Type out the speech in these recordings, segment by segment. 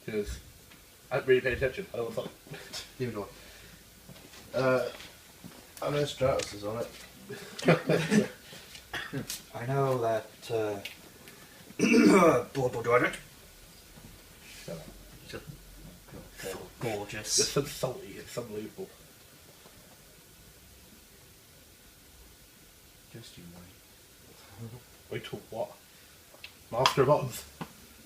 because I haven't really paid attention. I don't know what's on it. Neither do I. I know Stratus is on it. I know that Bobo Dornet. Shut up. Just It's gorgeous. so salty, it's unbelievable. Just you Wait till what? Master of Oz.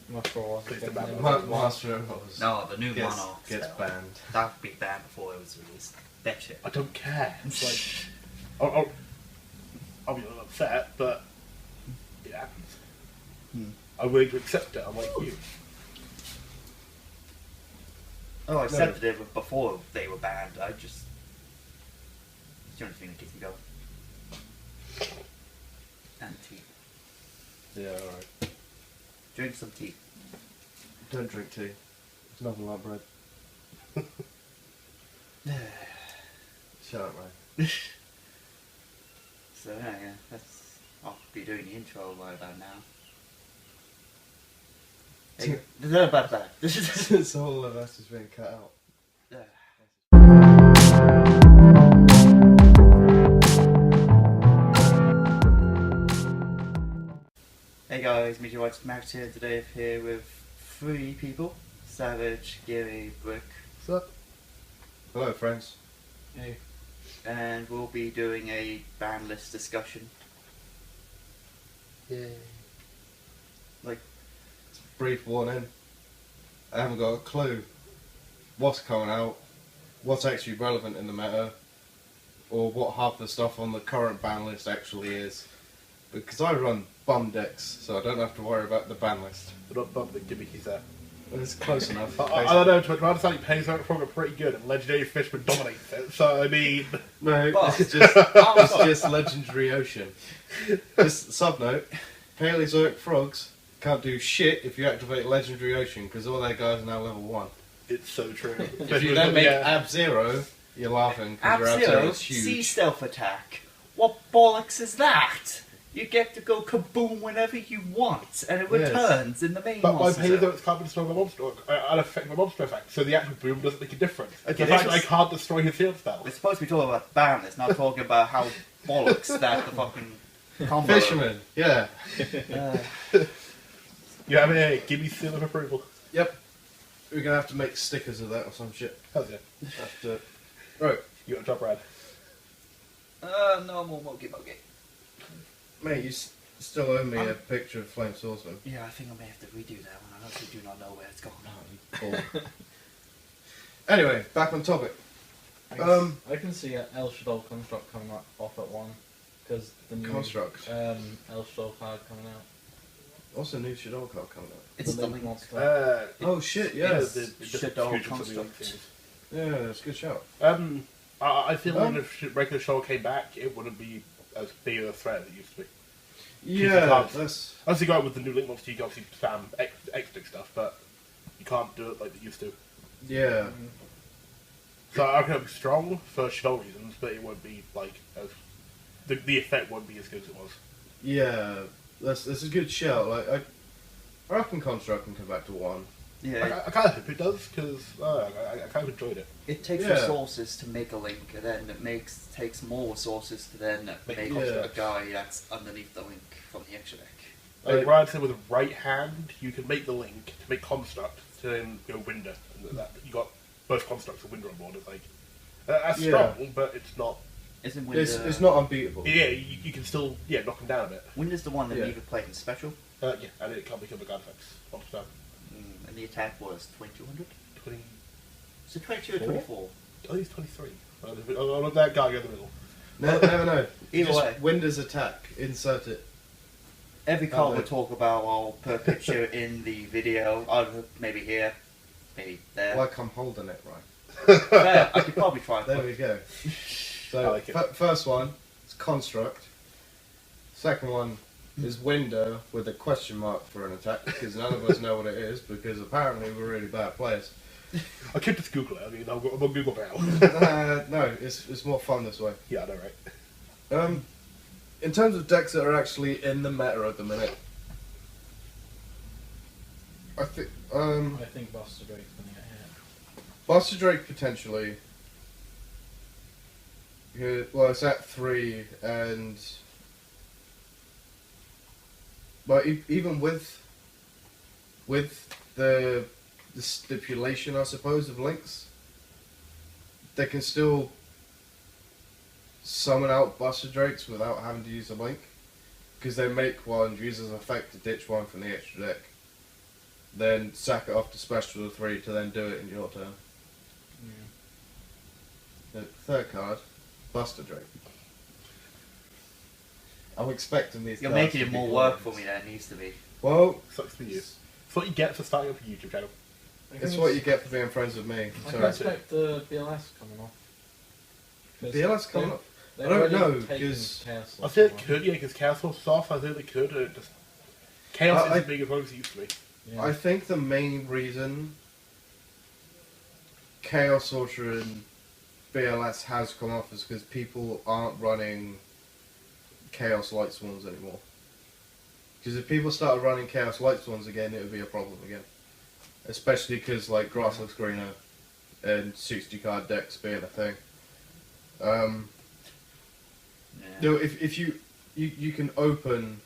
Master of Oz. Please don't ban it. Master of Oz No, the new Monarch gets banned. that would be banned before it was released. Bet shit. I don't care. It's like, I'll be a little upset, but it happens. I'm willing to accept it, unlike you. Oh, I accepted it before they were banned. It's the only thing that keeps me going. And tea. Yeah, alright. Drink some tea. Don't drink tea. It's nothing like bread. Shut up, man. So yeah, I'll be doing the intro right about now. Hey, about that. It's all of us has been cut out. Hey guys, Meteor White's Max here. Today I'm here with 3 people. Savage, Gimmy, Brick. What's up? Hello, friends. Hey. And we'll be doing a ban list discussion. Yeah. Brief warning. I haven't got a clue what's coming out, what's actually relevant in the meta, or what half the stuff on the current ban list actually is. Because I run bum decks, so I don't have to worry about the ban list. They're not bumping Gimmy, he's there. It's close enough. I don't know, to my understanding, Penny's probably pretty good, and Legendary Fishman dominates it, so I mean... No, But- it's just Legendary Ocean. Just sub note, Paleozoic frogs can't do shit if you activate Legendary Ocean, because all their guys are now level 1. It's so true. If you then make Ab-Zero, you're laughing, because your Ab-Zero Ab-Zero, is huge. sea stealth attack. What bollocks is that? You get to go kaboom whenever you want, and it Yes. returns in the main But my monster zone. Paleozoics can't be destroyed by monster, unaffected by monster effect, so the actual boom doesn't make a difference. Okay, the fact this that I is- can't destroy his field spell. We're supposed to be talking about ban list, not talking about how bollocks that the fucking combo. Fisherman, yeah. Uh, You have a Gimmy seal of approval. Yep. We're going to have to make stickers of that or some shit. How's it? After. Right. You got a job, Brad. no more Mogi Mogi. Mate, you still owe me a picture of Flame Swordsman. Yeah, I think I may have to redo that one. I honestly do not know where it's gone. Cool. Anyway, back on topic. I can see an El Shadow Construct coming off at 1. Because the new Construct. El Shadow card coming out. What's a new Shadow card coming up? It's the the Link link. monster. Oh shit, yeah. The Shadow fusion construct. something like things. Yeah, that's a good shout. I feel like if regular show came back, it wouldn't be as big of a threat as it used to be. Yeah, that's. As you go with the new Link monster, you can obviously spam extra stuff, but you can't do it like they used to. Yeah. So I reckon it'll be strong for show reasons, but it won't be like as the effect won't be as good as it was. Yeah, that's a good shout. Like, I reckon Construct can come back to 1. Yeah, I kind of hope it does because I kind of enjoyed it. it takes Yeah. resources to make a link, and then it takes more resources to then make a guy that's underneath the link from the extra deck. Like Ryan said, with the right hand, you can make the link to make construct to then go Winder, and that you got both constructs and Winder on board. It's like that's strong, but it's not. Isn't Winder? It's not unbeatable. Yeah, you can still knock him down a bit. Winder's the one that Yeah. neither played in special. Yeah, and it can't become a guard effects. Monster And the attack was 2200. 20. So 22 or 24. I think it's 23. I'm not that guy in the middle. Never know. Either Just way. Windows attack. Insert it. Every card Oh, we'll no. talk about, I'll put a picture in the video. Maybe here, maybe there. Like I'm holding it right. Fair, I could probably try. There we go. I So, like it. first one is Construct. Second one is Window with a question mark for an attack, because none of us know what it is, because apparently we're really bad players. I could just Google it. I mean, I'm on Google now. No, it's more fun this way. Yeah, I know, right? In terms of decks that are actually in the meta at the minute, I think I think Buster Drake's going to get hit. Buster Drake potentially. Well, it's at 3, and but even with the stipulation, I suppose, of links, they can still summon out Buster Drakes without having to use a link, because they make one, use as effect to ditch one from the extra deck, then sack it off to special to 3 to then do it in your turn. Yeah. The third card, Buster Drake. I'm expecting these. You're cards making to it be more good work ones. for me than it needs to be. Well, Sucks for you. It's what you get for starting up a YouTube channel. it's what you get for being friends with me. I So can expect the BLS coming off. 'Cause BLS coming they- up. they've I don't already know, taken 'cause Chaos I Lost think it off. could, yeah, because Chaos Force is off. I think they could. It just Chaos I- isn't big as long as it used to be. Yeah. I think the main reason Chaos Ultra and BLS has come off is because people aren't running Chaos Light Swans anymore. Because if people started running Chaos Light Swans again, it would be a problem again. Especially because like Grass looks greener and 60 card decks being a thing. Yeah. No, if you can open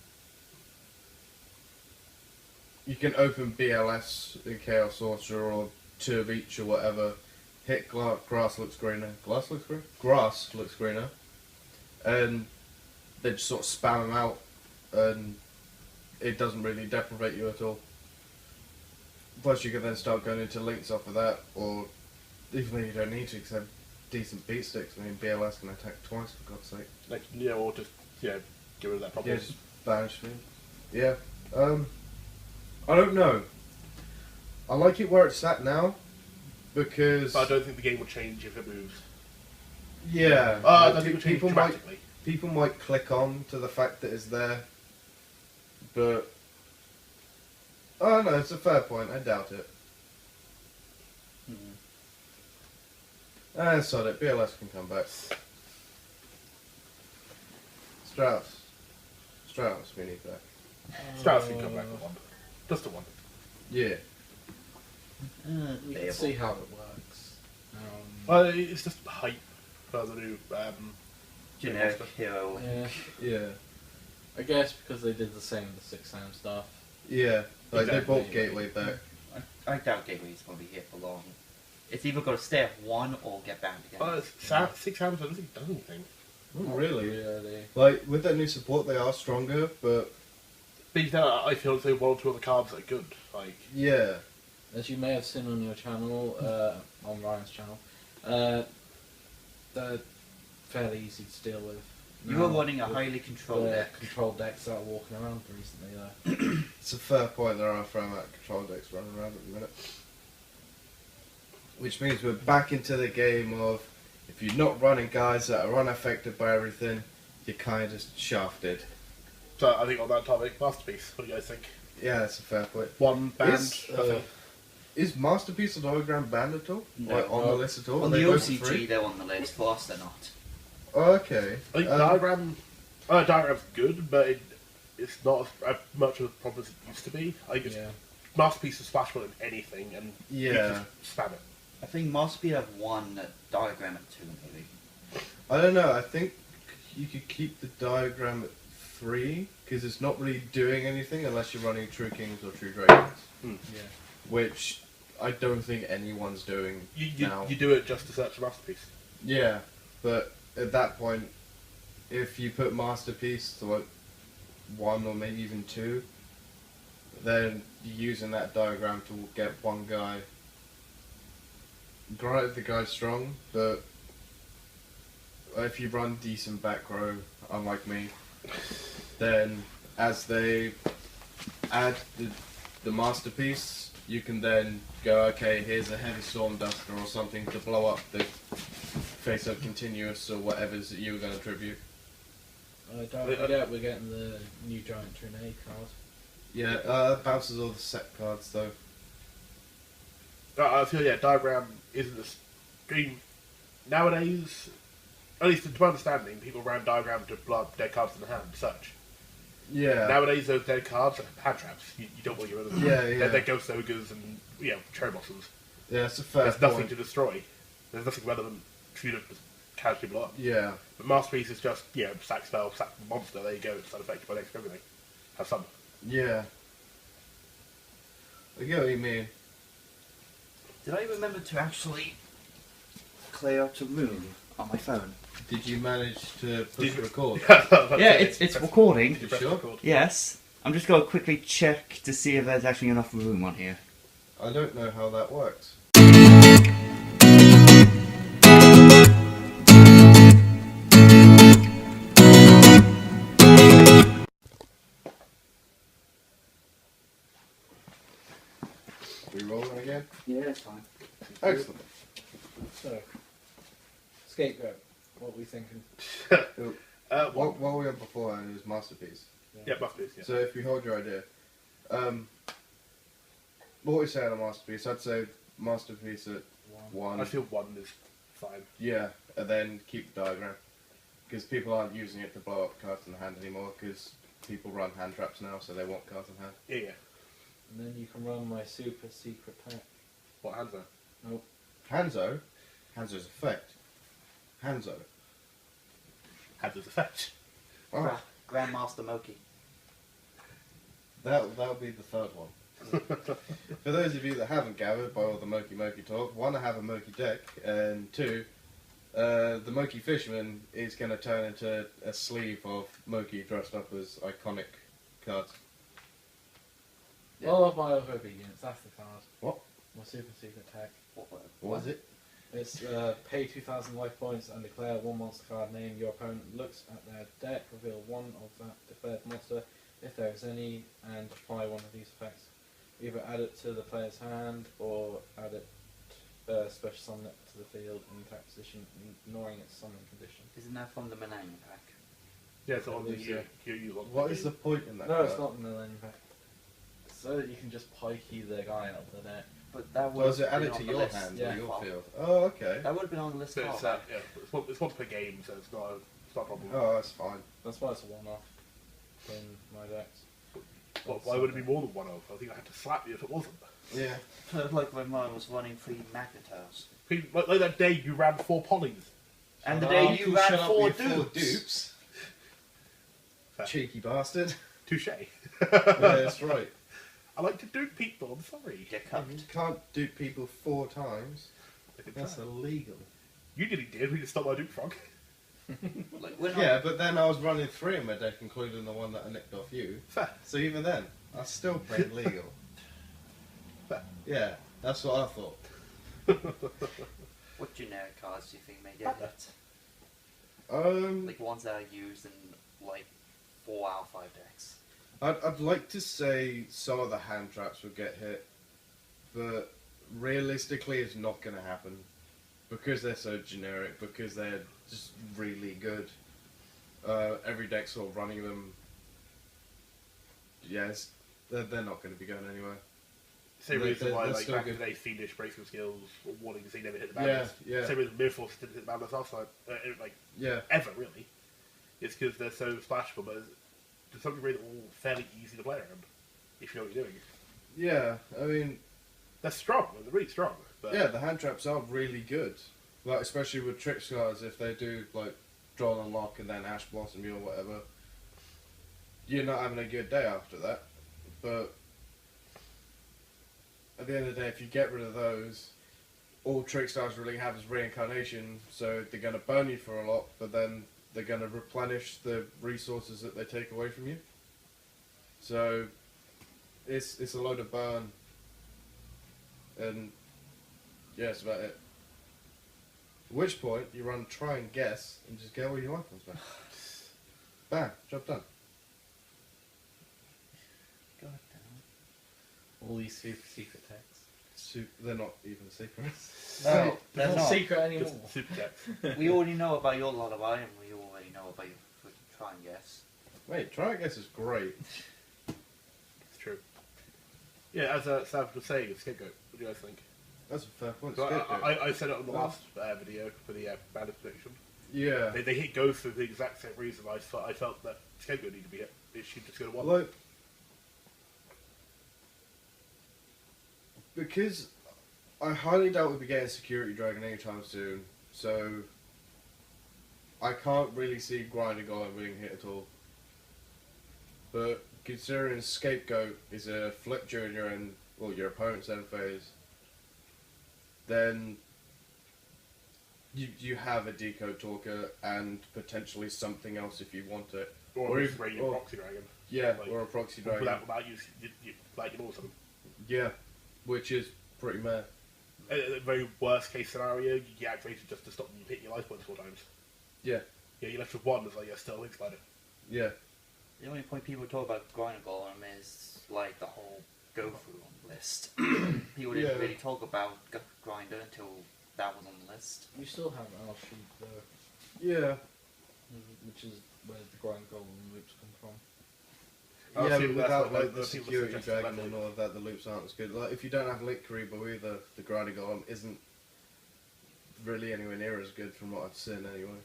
BLS and Chaos Sorcerer or 2 of each or whatever. Hit grass looks greener. Grass looks greener, and they just sort of spam them out, and it doesn't really deprivate you at all. Plus, you can then start going into links off of that, or even though you don't need to, because they have decent beat sticks. I mean, BLS can attack twice, for God's sake. Like, yeah, or just get rid of that problem. Yeah, just banish me. Yeah. I don't know. I like it where it's at now, because But I don't think the game will change if it moves. yeah, I like, don't think it will change dramatically. people might click on to the fact that it's there, but I don't know. It's a fair point. I doubt it. Sod it. BLS can come back. Strauss, we need back. Strauss can come back with one. Just the one. Yeah. We can see how it works. Well, it's just hype for the new Generic monster. hero. Yeah, Yeah. I guess because they did the same with the 6 Sam stuff. Yeah. Like Exactly. they brought Gateway back. I doubt Gateway's going to be here for long. It's either going to stay at 1 or get banned again. 6 hours, I don't think it does anything. Not really. Really. Like with that new support, they are stronger, but But you know, I feel as though 1 or 2 other cards are good. Like, yeah. As you may have seen on your channel, on Ryan's channel, they're fairly easy to deal with. You were now running a with highly controlled the deck. controlled decks that are walking around recently, though. It's a fair point. There are a fair amount of control decks running around at the minute. Which means we're back into the game of if you're not running guys that are unaffected by everything, you're kind of just shafted. so I think on that topic, Masterpiece. What do you guys think? Yeah, that's a fair point. One band. Is Masterpiece or Diagram banned at all? No. Like on the list at all? On Are the they both OCG, free? they're on the list. For us, they're not. Oh, okay. I think Diagram's good, but it's not as much of a problem as it used to be. I think it's Yeah. Masterpiece is splashable in anything, and you Yeah. just spam it. I think Masterpiece have 1, Diagram at 2, maybe. I don't know. I think you could keep the Diagram at 3 because it's not really doing anything unless you're running True Kings or True Dragons, Yeah. which I don't think anyone's doing You now. do it just to search for Masterpiece. Yeah, but at that point, if you put Masterpiece to like 1 or maybe even 2, then you're using that Diagram to get one guy. Granted, the guy's strong, but if you run decent back row, unlike me, then as they add the Masterpiece, you can then go, okay, here's a Heavy Storm Duster or something to blow up the face-up Continuous or whatever's that you were going to tribute. Don't forget, we're getting the new Giant Trinade card. Yeah, that bounces all the set cards though. I feel, Diagram isn't as... I mean, nowadays, at least to my understanding, people ran Diagram to blow up dead cards in the hand, such. Yeah. Nowadays, those dead cards are hand traps. You don't want to get rid of them. Yeah. They're ghost ogres and cherry bosses. Yeah, it's a fair There's point. nothing to destroy. There's nothing relevant for you to just catch people up. Yeah. But Masterpiece is just, sack spell, sack monster, there you go, it's unaffected by next everything. Have fun. Yeah. I get what you mean. Did I remember to actually clear out a room on my phone? Did you manage to push record? Yeah, it's recording. Did you press Sure. record? Yes. I'm just going to quickly check to see if there's actually enough room on here. I don't know how that works. We rolling again? Yeah, it's fine. Excellent. So, scapegoat. What are we thinking? What we had before was Masterpiece. Yeah, Masterpiece, yeah. So if you hold your idea, what we say on a Masterpiece, I'd say Masterpiece at one. I feel 1 is fine. Yeah, and then keep the diagram. Because people aren't using it to blow up cards in the hand anymore, because people run hand traps now, so they want cards in hand. Yeah. And then you can run my super secret pack. What hands are? Nope. Hanzo? Hanzo's effect. Hanzo. Hands as effect. Oh, Grandmaster Moki. that'll be the third one. For those of you that haven't gathered by all the Moki talk, one, I have a Moki deck, and two, the Moki Fisherman is going to turn into a sleeve of Moki dressed up as iconic cards. Yeah. All of my other units, that's the card. What? My super secret pack. What is it? It's pay 2,000 life points and declare one monster card name. Your opponent looks at their deck, reveal one of that declared monster, if there is any, and apply one of these effects. Either add it to the player's hand or add it, special summon it to the field in attack position, ignoring its summoning condition. Isn't that from the Manang pack? Yeah, it's on the Yeah. you want. What is the point in that No, card? it's not the Millennium pack. So that you can just pikey the guy out of the deck. But that Or was is it added to your hand Yeah. or your field? Oh, okay. That would have been on the list. So it's, of it's once per game, so it's not a problem. Oh, that's fine. That's why it's a one-off in my decks. Well, why would it be more than 1 of? I think I had to slap you if it wasn't. Yeah. like when mine was running 3 Magnetos. Like that day you ran 4 polys. And the Oh, day you cool, ran shut up 4 with your dupes. dupes. Fair. Cheeky bastard. Touche. Yeah, that's right. I like to dupe people, I'm sorry. Get cut. You can't dupe people 4 times. I did That's try. illegal. You nearly did, we just stopped my dupe frog. Like, we're not, Yeah, but then I was running 3 in my deck, including the one that I nicked off you. Fair. So even then, I still played legal. Fair. Yeah, that's what I thought. What generic cards do you think may get hit? Like ones that are used in like 4 out of 5 decks. I'd like to say some of the hand traps would get hit, but realistically it's not going to happen. Because they're so generic, because they're just really good. Every deck's sort of running them. Yes, they're not going to be going anywhere. Same They're- reason why, they're like, still back in good. the day, Fiendish breaking skills, or warnings, they never hit the Yeah, balance. yeah. Same reason Mirror Force didn't hit the balance last time, like, Yeah, ever, really. It's because they're so splashable, but to some degree they're all fairly easy to play around, if you know what you're doing. yeah, I mean, They're strong, they're really strong. But yeah, the hand traps are really good. Like, especially with trick cards, if they do, like, draw and unlock and then Ash Blossom you or whatever, you're not having a good day after that. But at the end of the day, if you get rid of those, all trick stars really have is reincarnation, so they're going to burn you for a lot, but then they're going to replenish the resources that they take away from you. So it's a load of burn, and yeah, that's about it. At which point you run try and guess and just get all your icons back. Bam, job done. God damn. All these super secret texts. They're not even secrets. No, they're Not not. secret anymore. just super decks. We already know about your lullaby, and we already know about your freaking try and guess. Wait, try and guess is great. It's true. Yeah, as Sam was saying, Scapegoat, what do you guys think? That's a fair point. So Scapegoat. I said it on the last video for the bandit prediction. Yeah. They hit Ghost for the exact same reason I felt that Scapegoat needed to be hit. it should just go to 1. Like, because I highly doubt we'll be getting Security Dragon anytime soon, so I can't really see Grinding Golem being hit at all. But considering Scapegoat is a flip during your end, well, your opponent's end phase, then you have a Decode Talker and potentially something else if you want it. Or if- a or- Proxy Dragon. Yeah, Like, or a Proxy Dragon. Without you like it awesome. Yeah, which is pretty mad. A very worst case scenario, you get activated just to stop you hitting your life points 4 times. Yeah, Yeah, you're left with 1, it's like, yeah, still a Link Spider. yeah. The only point people talk about Grinding Golem is like the whole go through on the list. People didn't Yeah. really talk about Grinder until that was on the list. You still have our sheep though, Yeah. which is where the grind golem loops come from. I Yeah, assume but that's without what like the the people Security suggested Dragon leveling. and all of that, the loops aren't as good. Like if you don't have Link Karibo either, the Grinding Golem isn't really anywhere near as good from what I've seen anyway.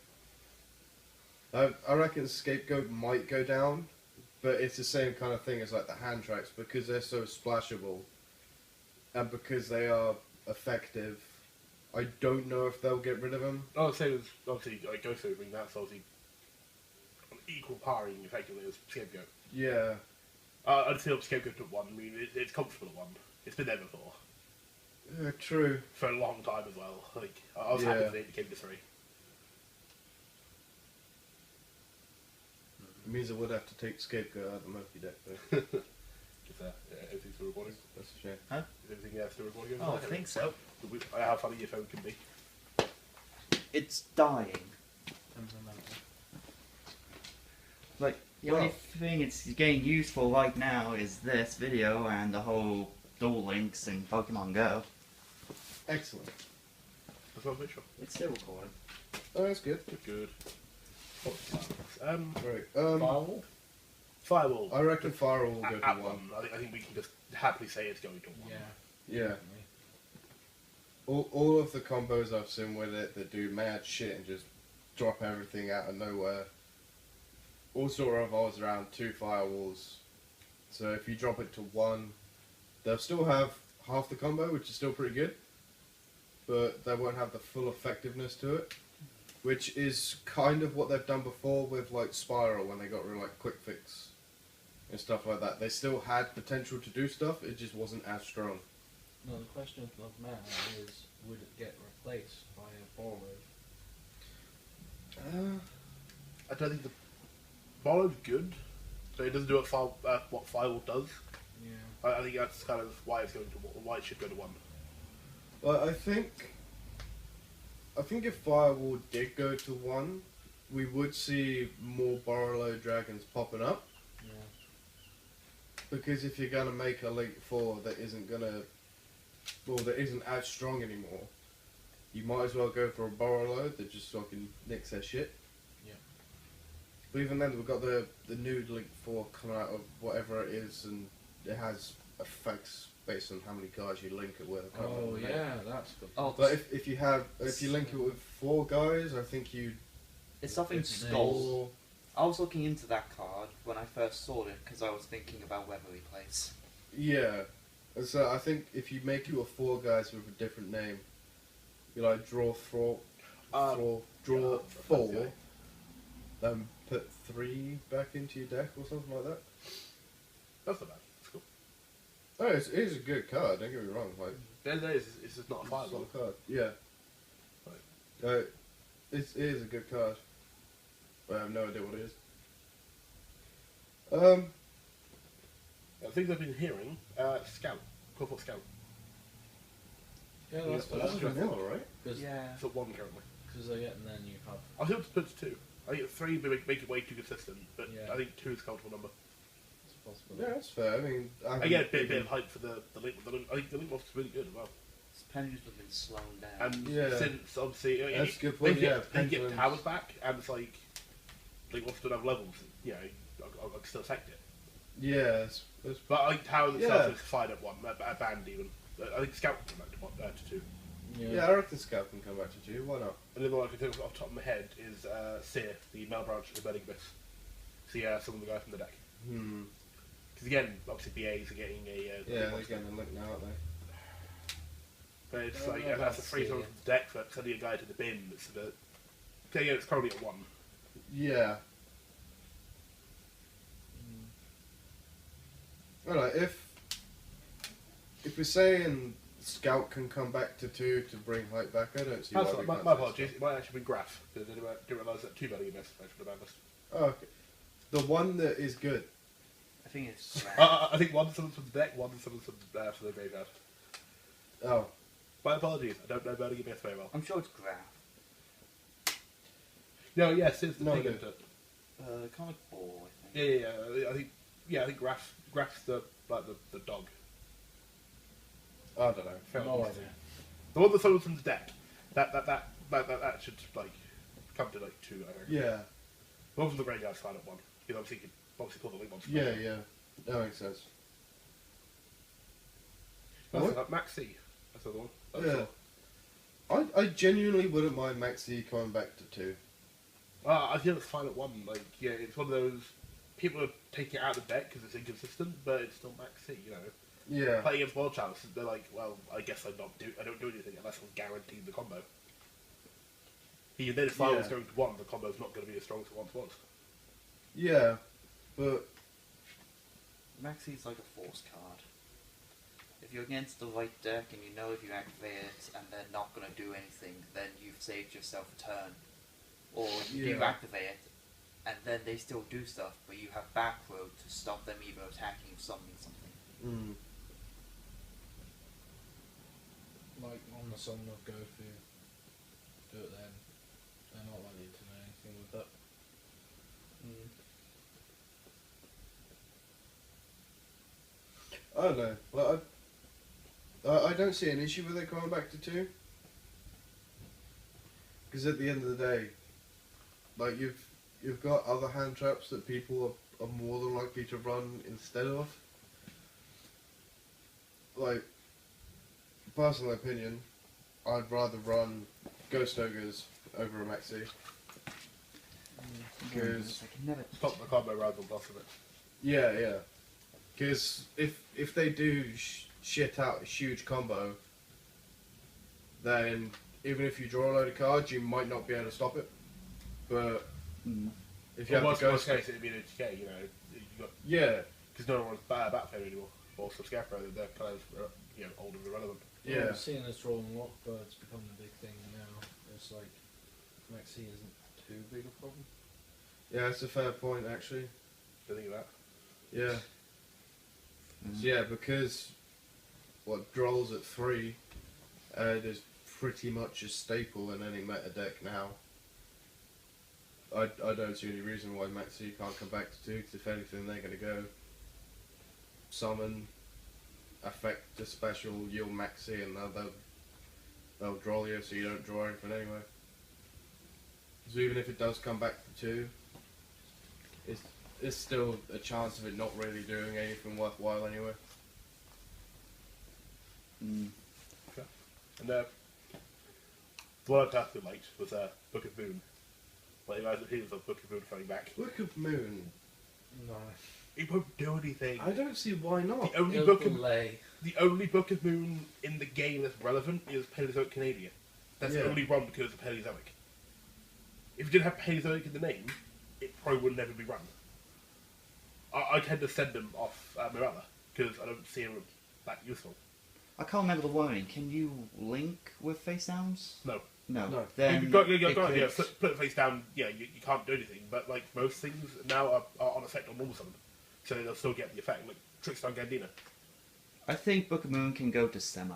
I reckon Scapegoat might go down, but it's the same kind of thing as like the hand tracks because they're so splashable and because they are effective. I don't know if they'll get rid of them. I would say it was obviously like, go through, I mean, that's obviously an equal powering effectively as Scapegoat. Yeah, I'd feel Scapegoat at 1, I mean, it's comfortable at 1. It's been there before. true. For a long time as well. Like, I was Yeah. happy that it became to 3. It means I would have to take Scapegoat out of the Murphy deck though. Is everything still recording? That's a shame. Is everything still recording? Oh, I think so. How funny your phone can be. It's dying. Temperamental. Like, the Well- only thing it's getting used for right now is this video and the whole Duel Links and Pokemon Go. Excellent. That's not official. It's still recording. Oh, that's good. Good. Right. Firewall? Firewall. I reckon Firewall will go to At 1. 1. I think we can just happily say it's going to 1. Yeah. Yeah. Definitely. All of the combos I've seen with it that do mad shit and just drop everything out of nowhere all sort of revolves around 2 firewalls. So if you drop it to 1, they'll still have half the combo, which is still pretty good, but they won't have the full effectiveness to it, which is kind of what they've done before with like Spiral when they got rid of like Quick Fix and stuff like that. They still had potential to do stuff, it just wasn't as strong. No, the question of now is, would it get replaced by a borrowed? I don't think the borrow's good, so it doesn't do what Firewall does. Yeah. I think that's kind of why it's going to why it should go to 1. Well, I think if Firewall did go to 1, we would see more Borrowload Dragons popping up. Yeah. Because if you're gonna make a Link 4 that isn't as strong anymore, you might as well go for a Borrowload that just fucking nicks their shit. Yeah. But even then, we've got the new Link 4 coming out of whatever it is, and it has effects based on how many guys you link it with. I can't Oh remember the name. yeah, that's good. Oh, But if you link it with 4 guys, I think you. it's something It's Skull. I was looking into that card when I first saw it because I was thinking about whether we place. Yeah. And so I think if you make you a 4 guys with a different name, you like draw 4, draw 4, then put 3 back into your deck or something like that. That's not bad. It's cool. Oh, it is a good card. Don't get me wrong. Like, It's just not a it's a Firewall. solid card. Yeah. It is a good card. But I have no idea what it is. I think I've been hearing Scout. Corporal Scout. Yeah, That's that's vanilla, right? because Yeah. It's at 1 currently. and then you have I was able to put it to 2. I think 3 would make it way too consistent, but Yeah. I think 2 is a comfortable number. it's a possibility. Yeah, that's fair. I mean, I get a bit of hype for the Link. I think the Link monster's really good as well. Pendulums have been slowing down. And Yeah. since obviously That's a good point, yeah, they get pendulums. powers back, and it's like Link monster don't have levels. You know, I can still affect it. Yeah, it's But I think Towers itself Yeah. is fine at 1, a band even. I think Scout can come back to 1, to 2. yeah, I reckon Scout can come back to 2. Why not? And the other one I can think of off the top of my head is Seer, the Malbranch of the Burning Abyss. See, some of the guy from the deck. Because again, obviously BAs are getting a... Yeah, they're getting a link now, aren't they? But it's I don't like, know if that's a about free sort seeing. of deck for sending a guy to the bin, it's a bit... So yeah, it's currently at 1. Yeah. Alright, if we're saying Scout can come back to 2 to bring height back, I don't see why we can't My say apologies, Scout. it might actually be Graph, because I didn't realise that 2 belly missed, I should have missed. Oh, okay. The one that is good. I think it's I think one summons from the deck, one summons from the graveyard. Oh. My apologies, I don't know Belly Myth very well. I'm sure it's Graph. No, yes, it's the No, thing, no. isn't it? The comic ball, I think. I think Graph's the dog. I don't know. Fair No enough. idea. The one that summons from the deck. That should like come to like 2, I think. Yeah. The one from the graveyard's fine at 1. Because obviously you can pull the link one. Yeah, yeah. That makes sense. That's Max C. That's the other one. That's Yeah. I genuinely wouldn't mind Maxi coming back to 2. I feel it's fine at 1. Like, yeah, it's one of those people are taking it out of the deck because it's inconsistent, but it's still Max C. You know, Yeah. playing against World Champs, they're like, well, I guess I don't do anything unless I'm guaranteed the combo. Even then, if I was Yeah. going to 1, the combo's not going to be as strong as it once was. Yeah. But Maxi's like a force card. If you're against the right deck and you know if you activate it and they're not going to do anything, then you've saved yourself a turn. Or you do Yeah. activate it and then they still do stuff, but you have back row to stop them either attacking or summoning something. Like on the summon of Gofu, do it then. They're not likely to know anything with that. I don't know. Like, I don't see an issue with it coming back to 2. Because at the end of the day, like you've got other hand traps that people are more than likely to run instead of. Like, personal opinion, I'd rather run Ghost Ogres over a Maxi. Because I can never. Stop the combo rather than plus of it. yeah. Because if they do shit out a huge combo, then even if you draw a load of cards, you might not be able to stop it. But if you In have the worst Ghost, case, it'd be an HK, you know. yeah, Because no one's Battlefield anymore. Or some Scarecrow, they're kind of old and irrelevant. yeah, Seeing as drawing Lockbird's become the big thing now, it's like Maxi isn't too big a problem. yeah, that's a fair point actually. Don't think of that. Yeah, so yeah, because what Droll's at 3, is pretty much a staple in any meta deck now. I don't see any reason why Maxi can't come back to 2, because if anything they're going to go summon, affect a special, you'll Maxi, and they'll draw you so you don't draw anything anyway. So even if it does come back to 2, it's still a chance of it not really doing anything worthwhile anyway. Okay. And the one I particularly liked was Book of Moon. Like, you guys it was a Book of Moon coming back. Book of Moon. No. It won't do anything. I don't see why not. The only Book of Moon in the game that's relevant is Paleozoic Canadian. That's Yeah. only run because of Paleozoic. If you didn't have Paleozoic in the name, it probably would never be run. I tend to send them off Mirella because I don't see them that useful. I can't remember the wording. Can you link with face downs? No. No. No. Then You've got, it yeah, could- flip it face down, yeah, you can't do anything, but like most things now are on effect on normal summon. So they'll still get the effect, like Trickstar Gandina. I think Book of Moon can go to semi.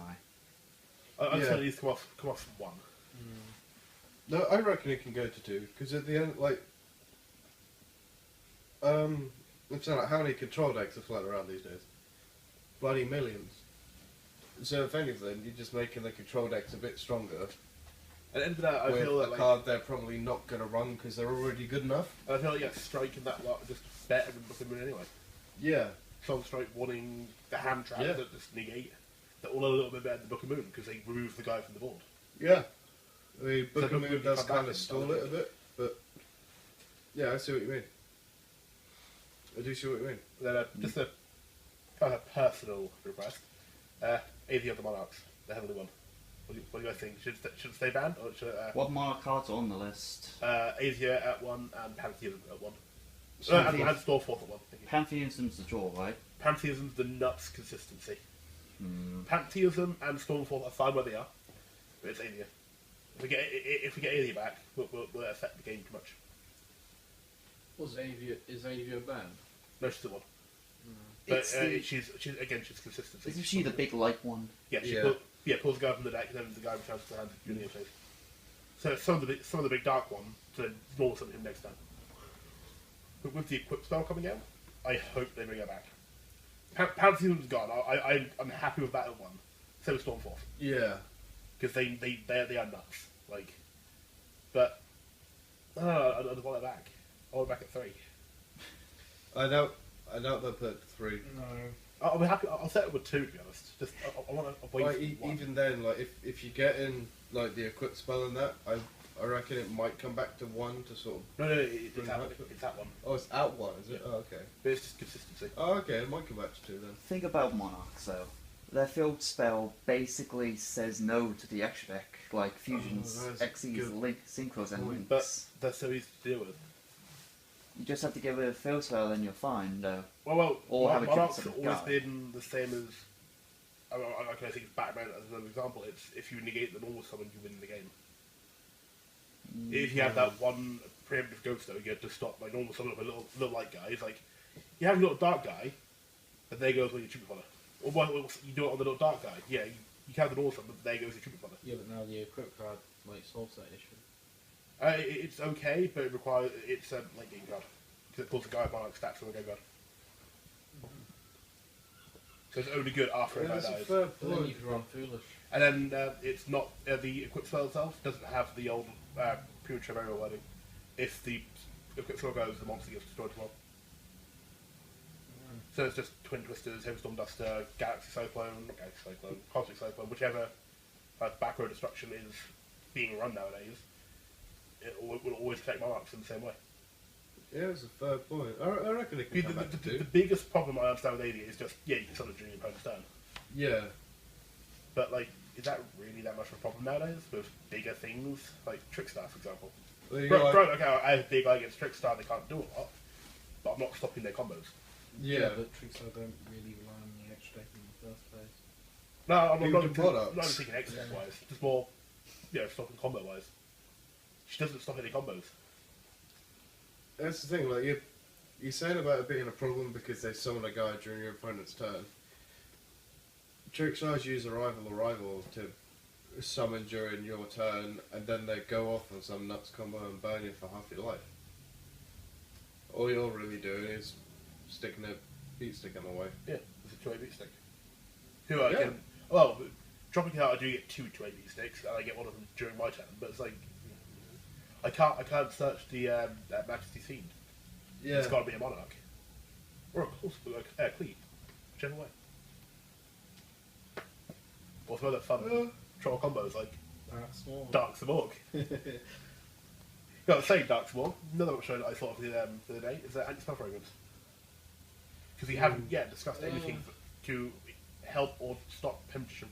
I'm Yeah. saying these come off from 1. No, I reckon it can go to 2, because at the end, like, I'm saying, like, how many control decks are floating around these days? Bloody millions. So if anything, you're just making the control decks a bit stronger. At the end of that, I with feel a that like, card they're probably not going to run because they're already good enough. I feel like Strike and that lot are just better than Book of Moon anyway. Yeah. Soul Strike wanting the hand trap Yeah. that just negate. They're all a little bit better than Book of Moon because they remove the guy from the board. Yeah. I mean, So Book of Book Moon of Moon does come back kind of and stall does it a bit, but yeah, I see what you mean. I do see what you mean. Then just a kind of personal request. AZ of the Monarchs, the Heavenly One. What do you guys think? Should it stay banned or should it? What Monarch cards are on the list? Asia at 1 and Pantheism at 1. Pantheism. And Stormforth at 1. Thank you. Pantheism's the draw, right? Pantheism's the nuts consistency. Hmm. Pantheism and Stormforth are fine where they are, but it's Asia. If we get Asia back, we'll affect the game too much. Is Avia banned? No, she's at 1. But It's the- she's consistency. Isn't she the big light one? Yeah, she Yeah. pulls the guy from the deck, and then the guy returns to the hand in your face. So some of the big dark one to ignore something him next time. But with the equip spell coming out, I hope they bring her back. Pantheon's gone. I'm happy with that at 1. So is Stormforth, Yeah. because they are nuts. Like, but I want it back. I want it back at 3. I doubt they'll put 3. No. I'll be happy. I'll set it with 2 to be honest. Just I want to avoid Like, one. even then, like if you get in like the equip spell and that, I reckon it might come back to 1 to sort of. No, it's that one. Oh, it's out 1, is it? Yeah. Oh, okay. But it's just consistency. Oh, okay. It might come back to 2 then. Think about Monarchs though. Their field spell basically says no to the extra deck, like fusions, that's a Xyz, good link, synchros, and links. But they're so easy to deal with. You just have to give it a field spell and you're fine, though. Well, Or have a Monarch's triple always guy. been the same as. I can think of Batman as another example. It's if you negate the normal summon, you win the game. If you have that one preemptive ghost, though, you have to stop like normal summon of a little light guy. It's like you have a little dark guy, and there goes when you tribute fodder. Or you do it on the little dark guy. Yeah, you can have the normal summon, but there goes your tribute fodder. Yeah, but now the equip card like solves that issue. It's okay, but it's a late game card because it pulls the guy Monarch stats from the game card. So it's only good after a guy That's a dies. fair But then you point. can run foolish. And then it's not the equip spell itself doesn't have the old premature burial wording. If the equip spell goes, the monster gets destroyed as well. So it's just Twin Twisters, Heavystorm Duster, Galaxy Cyclone, not Galaxy Cyclone, Cosmic Cyclone, whichever back row destruction is being run nowadays. It will always affect Monarchs in the same way. Yeah, it's a fair point. I reckon it can come back to 2. The biggest problem I understand with AD is just you can summon during your opponent's turn. Yeah. But like, is that really that much of a problem nowadays with bigger things like Trickstar, for example? Well, you Bro, got, like- okay, I have big guy against Trickstar, they can't do a lot, but I'm not stopping their combos. Yeah. but Trickstar don't really rely on the extra deck in the first place. No, I'm Even not the even products. thinking excess wise, just more, stopping combo wise. She doesn't stop any combos. That's the thing, like you're saying about it being a problem because they summon a guy during your opponent's turn. Trickstars use arrival to summon during your turn, and then they go off on some nuts combo and burn you for half your life. All you're really doing is sticking a beat stick in the way. Yeah, it's a 2A beat stick. Who I Yeah. can, well, dropping it out, I do get 2 2A beat sticks, and I get one of them during my turn, but it's like, I can't search the Majesty Fiend. Yeah. It's got to be a Monarch. Or a Cleave. Whichever way. Or some other fun troll combos like Small. Dark Samorg. Got the same Dark Samorg. Another show that I thought of the other day is anti-spell fragments. Because we haven't yet discussed anything to help or stop Penetration.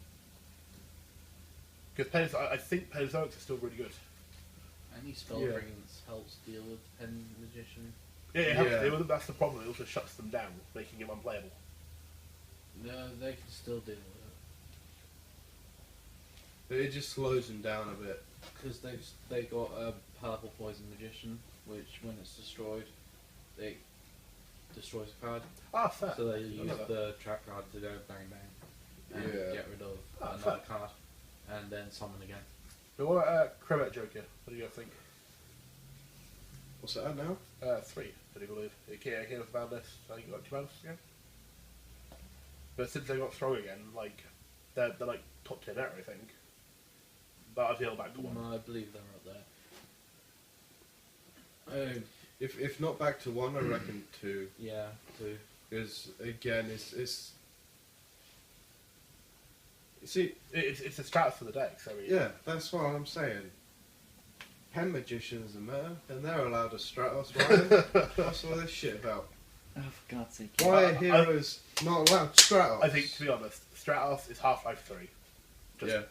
Because I think Paleozoics are still really good. Any spell Yeah. fragments helps deal with Pen Magician. Yeah, it helps Yeah. deal with them. That's the problem. It also shuts them down, making them unplayable. No, they can still deal with it. But it just slows them down a bit. Because they got a purple poison magician, which when it's destroyed, it destroys a card. Ah, fair. So they Yeah. use the trap card to go bang bang and Yeah. get rid of Ah, another fair. card, and then summon again. But what about Kremet Joker? What do you guys think? What's that at now? 3, I do believe. It came with the band list, I think, like 2 months ago. But since they got strong again, like, they're like top 10 out, I think. But I feel back to 1. No, I believe they're up there. If not back to 1, I reckon 2. Yeah, two. Because again, it's you see, It's a strat for the deck, so yeah, that's what I'm saying. Pen magicians are meta, and they're allowed to Stratos, right? What's all this shit about? Oh, for God's sake. Why are heroes not allowed Stratos? I think, to be honest, Stratos is Half-Life 3. Just, Yeah.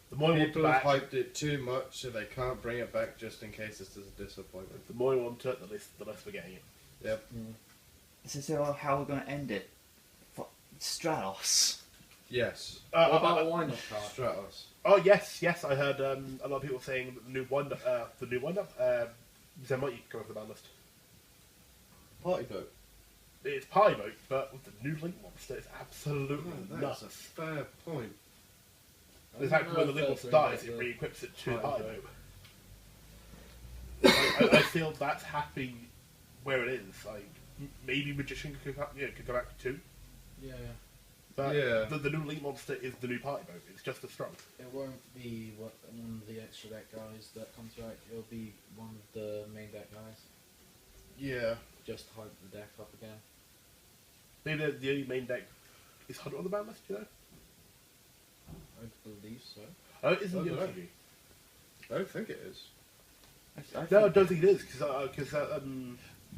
The more you want People it have back, hyped it too much, so they can't bring it back just in case this is a disappointment. the more you want it, the less we're getting it. Yep. So how we're going to end it? Stratos. Yes. What about a wind-up card? Stratos. Oh yes, I heard a lot of people saying that the new wind-up, there might go off the ban list. Party boat. It's party boat, but with the new Link monster, it's absolutely That's nuts. a fair point. In fact, when the Link monster dies, it re-equips it to the party Party boat. I feel that's happy where it is. Like maybe Magician could go back to 2. Yeah. But Yeah. the new Link monster is the new party boat. It's just as strong. It won't be one of the extra deck guys that comes back. It'll be one of the main deck guys. Yeah. Just to hype the deck up again. Maybe the only main deck is Hunter on the ban list, you know? I believe so. Oh, it isn't I the don't know. OTG. I don't think it is. No, I don't think it is, because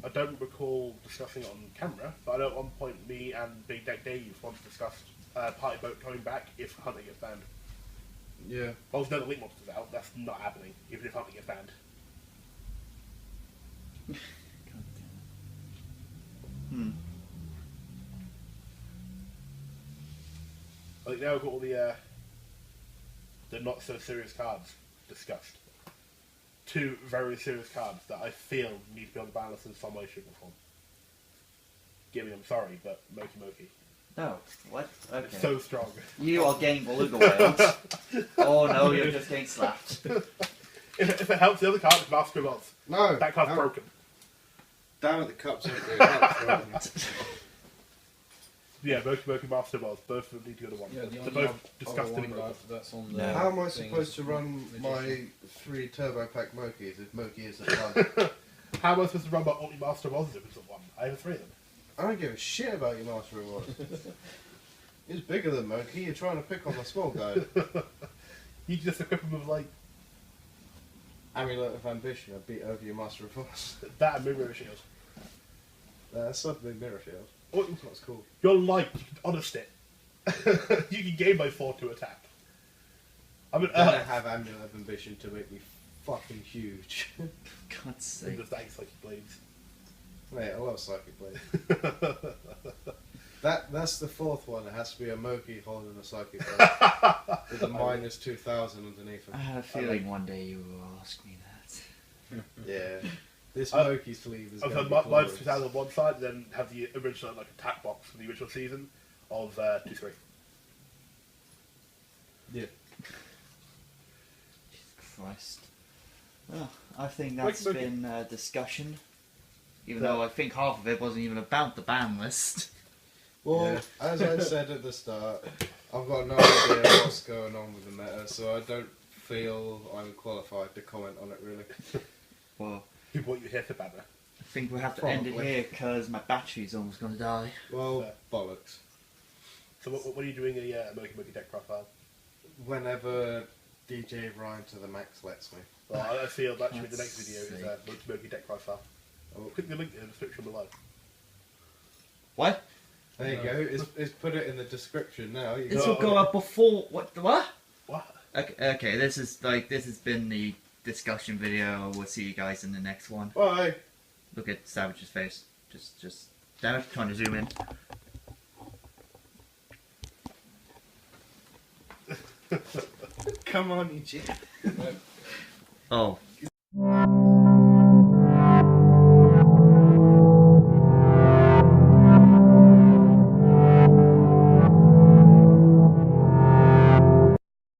I don't recall discussing it on camera, but I know at one point me and Big Deck Dave once discussed Party Boat coming back if Hunter gets banned. Yeah. Well, now the Link Monster's out, that's not happening, even if Hunter gets banned. God damn it. I think now we've got all the not so serious cards discussed. 2 very serious cards that I feel need to be on the ban list in some way, shape, or form. Gimmy, I'm sorry, but Moki Moki. No. What? Okay. It's so strong. You are getting beluga whales. Oh no, you're just getting slapped. If it helps the other card, it's Master of Oz. No. That card's no. broken. Down at the cups empty. Cups broken. Yeah, Moki Master of Oz. Both of them need to go to 1. Yeah, the They're only both disgusting. one that's on the No. How am I thing supposed is to run Magician. my 3 turbo pack Mokis if Moki isn't one? How am I supposed to run my only Master of Oz if it's not 1? I have 3 of them. I don't give a shit about your Master of Oz. He's bigger than Moki, you're trying to pick on the small guy. You can just equip them with, like, Amulet of Ambition, I beat over your Master of Oz. that and Mirror Shield. That's not a big mirror shield. Oh, That's what's cool. you're light, you can honest it. You can gain by 4 to attack. I mean, Then I have Amulet of Ambition to make me fucking huge. God's sake. and just that Psychic Blades. Mate, I love Psychic Blade. That's the 4th one. It has to be a Moki holding a Psychic Blade with a minus 2000 underneath I him. had a feeling one day you will ask me that. Yeah. This Uh, Moki sleeve is I've going had to be minus glorious. 2000 on one side, and then have the original like attack box from the original season of 2-3. Yeah. Jesus Christ. Well, I think that's Moki. been a discussion. Even though I think half of it wasn't even about the ban list. Well, Yeah. As I said at the start, I've got no idea what's going on with the meta, so I don't feel I'm qualified to comment on it really. Well, What you hear to banner. I think we'll have to end it Probably. here because my battery's almost going to die. Well, Fair. bollocks. So what are you doing a Moki deck profile? Whenever DJ Ryan to the max lets me. Well, I feel that should be the next God's video is sake. Moki deck profile. Oh, Click the link in the description below. What? there you go. It's put it in the description now. You This got- will go up before... What? What? Okay, this has been the discussion video. We'll see you guys in the next one. Bye. Look at Savage's face. Just damn it, trying to zoom in. Come on, you chick. Oh,